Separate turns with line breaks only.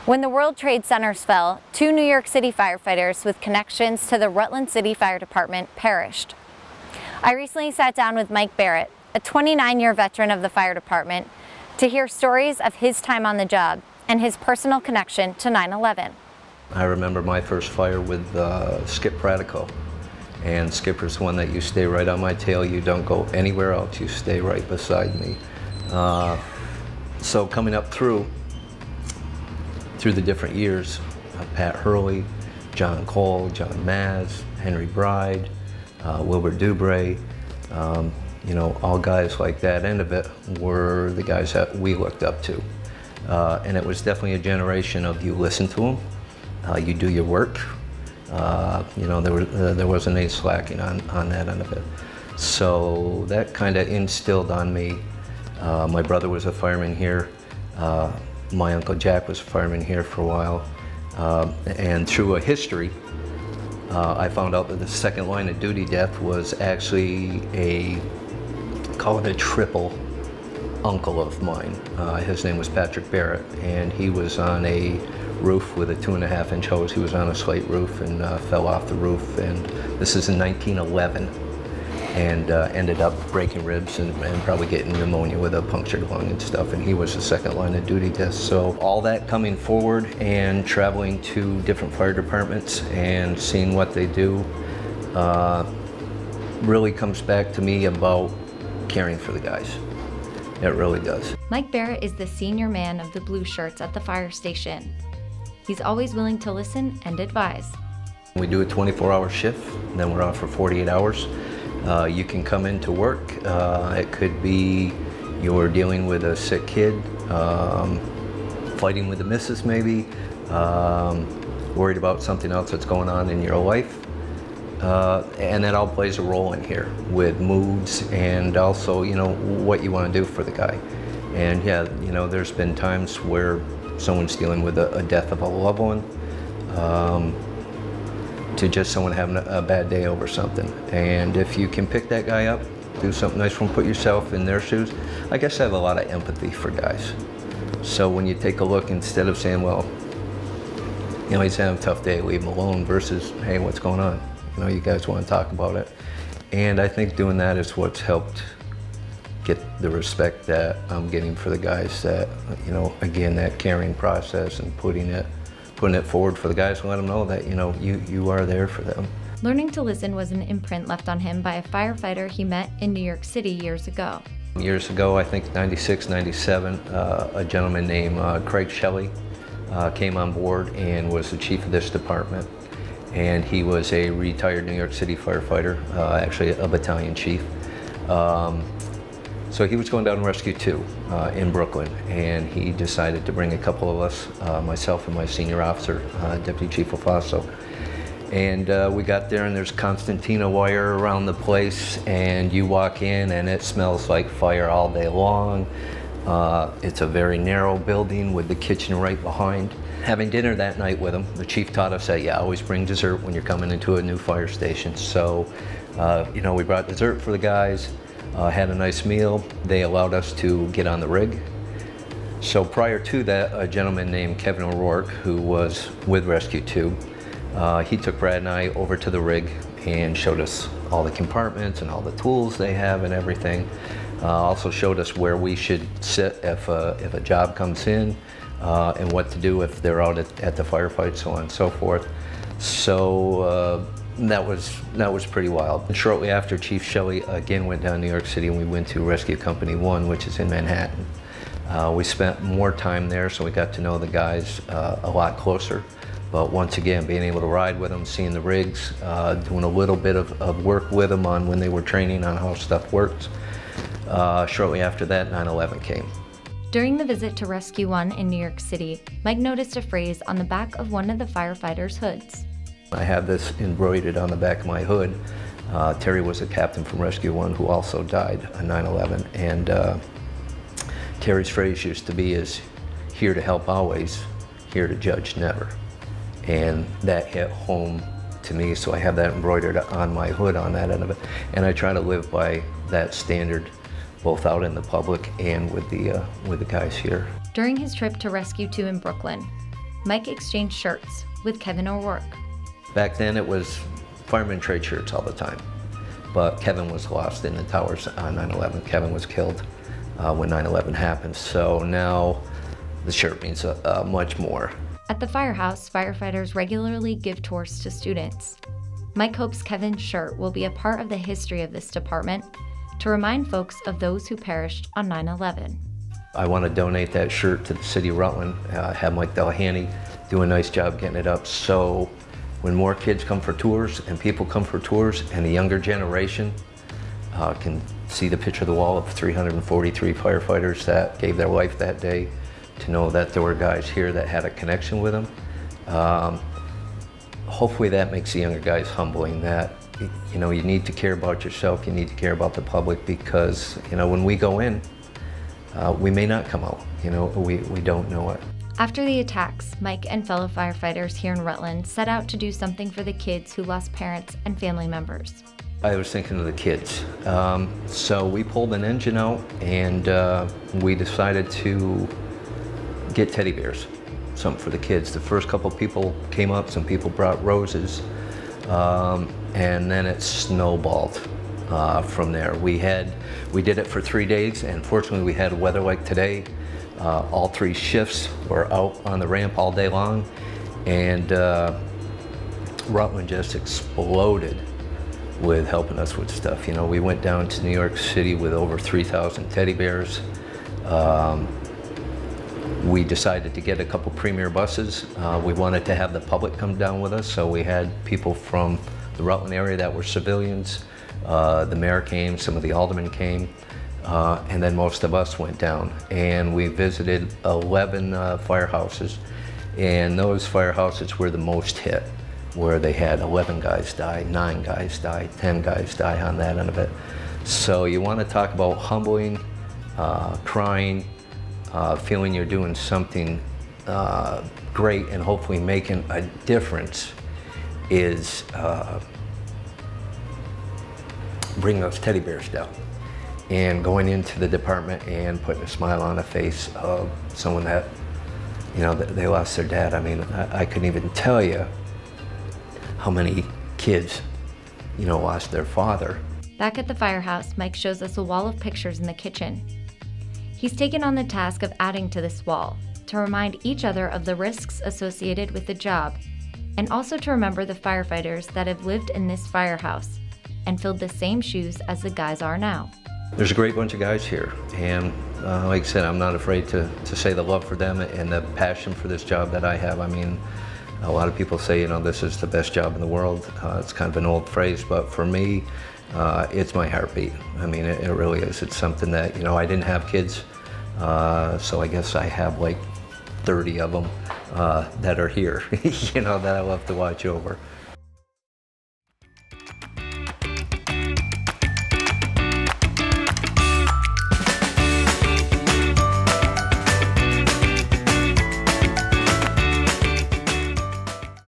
When the World Trade Centers fell, 2 New York City firefighters with connections to the Rutland City Fire Department perished. I recently sat down with Mike Barrett, a 29-year veteran of the fire department, to hear stories of his time on the job and his personal connection to 9/11.
I remember my first fire with Skip Pratico. And Skipper's one that you stay right on my tail, you don't go anywhere else, you stay right beside me. So coming up through the different years, Pat Hurley, John Cole, John Maz, Henry Bride, Wilbur Dubray, you know, all guys like that end of it were the guys that we looked up to. And it was definitely a generation of you listen to them, you do your work. You know, there wasn't any slacking on that end of it. So that kind of instilled on me. My brother was a fireman here. My Uncle Jack was a fireman here for a while. And through a history, I found out that the second line of duty death was actually call it a triple uncle of mine. His name was Patrick Barrett, and he was on a roof with a 2.5-inch hose. He was on a slate roof and fell off the roof, and this is in 1911, and ended up breaking ribs and probably getting pneumonia with a punctured lung and stuff, and he was the second line of duty death. So all that coming forward and traveling to different fire departments and seeing what they do really comes back to me about caring for the guys. It really does.
Mike Barrett is the senior man of the blue shirts at the fire station. He's always willing to listen and advise.
We do a 24-hour shift, and then we're off for 48 hours. You can come into work. It could be you're dealing with a sick kid, fighting with the missus maybe, worried about something else that's going on in your life. And that all plays a role in here with moods and also, you know, what you want to do for the guy. And yeah, you know, there's been times where someone's dealing with a death of a loved one, to just someone having a bad day over something. And if you can pick that guy up, do something nice for him, put yourself in their shoes, I guess I have a lot of empathy for guys. So when you take a look, instead of saying, well, you know, he's having a tough day, leave him alone, versus, hey, what's going on? You know, you guys want to talk about it. And I think doing that is what's helped get the respect that I'm getting for the guys, that, you know, again, that caring process and putting it forward for the guys to let them know that, you know, you are there for them.
Learning to listen was an imprint left on him by a firefighter he met in New York City years ago.
Years ago, I think 96, 97, a gentleman named Craig Shelley came on board and was the chief of this department. And he was a retired New York City firefighter, actually a battalion chief. So he was going down to Rescue 2 in Brooklyn, and he decided to bring a couple of us, myself and my senior officer, Deputy Chief Ofaso. And we got there, and there's concertina wire around the place, and you walk in and it smells like fire all day long. It's a very narrow building with the kitchen right behind. Having dinner that night with him, the chief taught us that, yeah, always bring dessert when you're coming into a new fire station. So, you know, we brought dessert for the guys, had a nice meal. They allowed us to get on the rig. So prior to that, a gentleman named Kevin O'Rourke, who was with Rescue 2, he took Brad and I over to the rig and showed us all the compartments and all the tools they have and everything. Also showed us where we should sit if a job comes in, and what to do if they're out at the firefight, so on and so forth. So that was pretty wild. And shortly after, Chief Shelley again went down to New York City, and we went to Rescue Company 1, which is in Manhattan. We spent more time there, so we got to know the guys a lot closer. But once again, being able to ride with them, seeing the rigs, doing a little bit of work with them on when they were training on how stuff worked. Shortly after that, 9/11 came.
During the visit to Rescue 1 in New York City, Mike noticed a phrase on the back of one of the firefighters' hoods.
I have this embroidered on the back of my hood. Terry was a captain from Rescue 1 who also died on 9/11. And Terry's phrase used to be is, here to help always, here to judge never. And that hit home to me, so I have that embroidered on my hood on that end of it. And I try to live by that standard, both out in the public and with the guys here.
During his trip to Rescue 2 in Brooklyn, Mike exchanged shirts with Kevin O'Rourke.
Back then it was firemen trade shirts all the time, but Kevin was lost in the towers on 9/11. Kevin was killed when 9/11 happened, so now the shirt means much more.
At the firehouse, firefighters regularly give tours to students. Mike hopes Kevin's shirt will be a part of the history of this department to remind folks of those who perished on 9/11.
I want to donate that shirt to the city of Rutland, have Mike Delahanty do a nice job getting it up, so when more kids come for tours and people come for tours and the younger generation can see the picture of the wall of 343 firefighters that gave their life that day, to know that there were guys here that had a connection with them. Hopefully that makes the younger guys humbling, that you need to care about yourself, you need to care about the public, because when we go in, we may not come out. We don't know it.
After the attacks, Mike and fellow firefighters here in Rutland set out to do something for the kids who lost parents and family members.
I was thinking of the kids. So we pulled an engine out and we decided to get teddy bears, something for the kids. The first couple people came up, some people brought roses, and then it snowballed from there. We did it for 3 days, and fortunately we had weather like today. All 3 shifts were out on the ramp all day long, and Rutland just exploded with helping us with stuff. We went down to New York City with over 3,000 teddy bears. We decided to get a couple premier buses. We wanted to have the public come down with us, so we had people from the Rutland area that were civilians. The mayor came, some of the aldermen came, and then most of us went down. And we visited 11 firehouses, and those firehouses were the most hit, where they had 11 guys die, 9 guys die, 10 guys die on that end of it. So you want to talk about humbling, crying, feeling you're doing something great and hopefully making a difference, is bring those teddy bears down and going into the department and putting a smile on the face of someone that, they lost their dad. I mean, I couldn't even tell you how many kids, lost their father.
Back at the firehouse, Mike shows us a wall of pictures in the kitchen. He's taken on the task of adding to this wall to remind each other of the risks associated with the job, and also to remember the firefighters that have lived in this firehouse and filled the same shoes as the guys are now.
There's a great bunch of guys here, and like I said, I'm not afraid to say the love for them and the passion for this job that I have. I mean, a lot of people say, this is the best job in the world. It's kind of an old phrase, but for me, it's my heartbeat. I mean, it really is. It's something that, I didn't have kids, so I guess I have like 30 of them that are here, that I love to watch over.